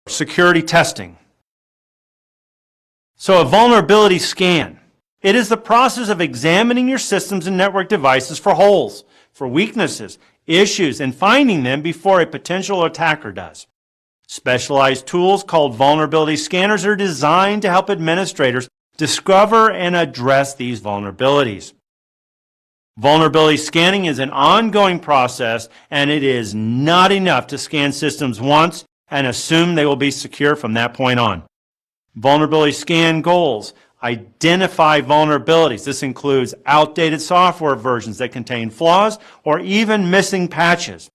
security testing. So a vulnerability scan. It is the process of examining your systems and network devices for holes, for weaknesses, issues, and finding them before a potential attacker does. Specialized tools called vulnerability scanners are designed to help administrators discover and address these vulnerabilities. Vulnerability scanning is an ongoing process, and it is not enough to scan systems once and assume they will be secure from that point on. Vulnerability scan goals: identify vulnerabilities. This includes outdated software versions that contain flaws or even missing patches.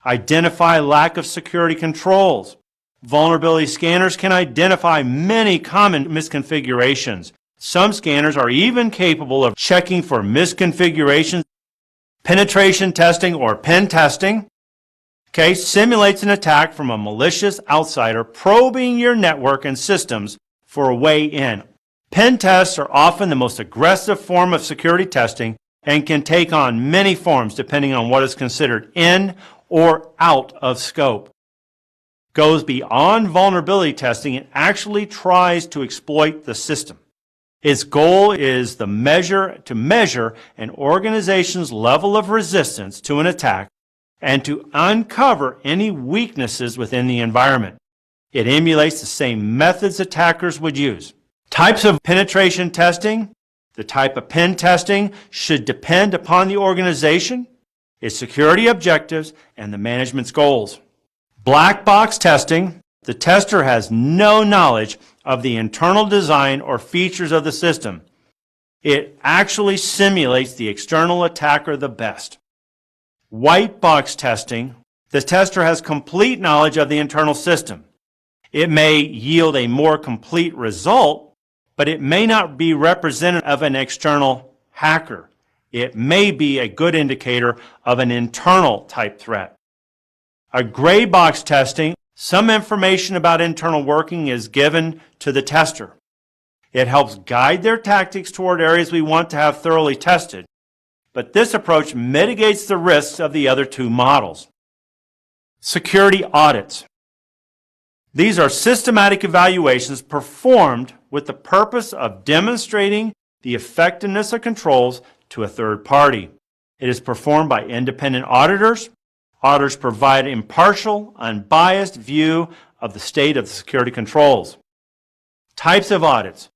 Identify lack of security controls. Vulnerability scanners can identify many common misconfigurations. Some scanners are even capable of checking for misconfigurations. Penetration testing, or pen testing, simulates an attack from a malicious outsider probing your network and systems for a way in. Pen tests are often the most aggressive form of security testing and can take on many forms depending on what is considered in or out of scope. Goes beyond vulnerability testing and actually tries to exploit the system. Its goal is to measure an organization's level of resistance to an attack and to uncover any weaknesses within the environment. It emulates the same methods attackers would use. Types of penetration testing. The type of pen testing should depend upon the organization, its security objectives, and the management's goals. Black box testing. The tester has no knowledge of the internal design or features of the system. It actually simulates the external attacker the best. White box testing. The tester has complete knowledge of the internal system. It may yield a more complete result, but it may not be representative of an external hacker. It may be a good indicator of an internal type threat. A gray box testing. Some information about internal working is given to the tester. It helps guide their tactics toward areas we want to have thoroughly tested, but this approach mitigates the risks of the other two models. Security audits. These are systematic evaluations performed with the purpose of demonstrating the effectiveness of controls to a third party. It is performed by independent auditors. Auditors provide an impartial, unbiased view of the state of the security controls. Types of audits.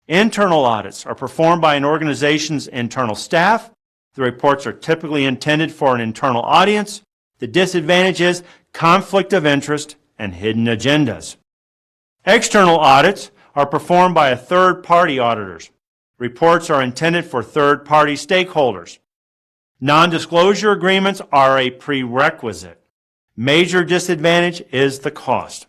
Internal audits are performed by an organization's internal staff. The reports are typically intended for an internal audience. The disadvantage is conflict of interest and hidden agendas. External audits are performed by third-party auditors. Reports are intended for third-party stakeholders. Non-disclosure agreements are a prerequisite. Major disadvantage is the cost.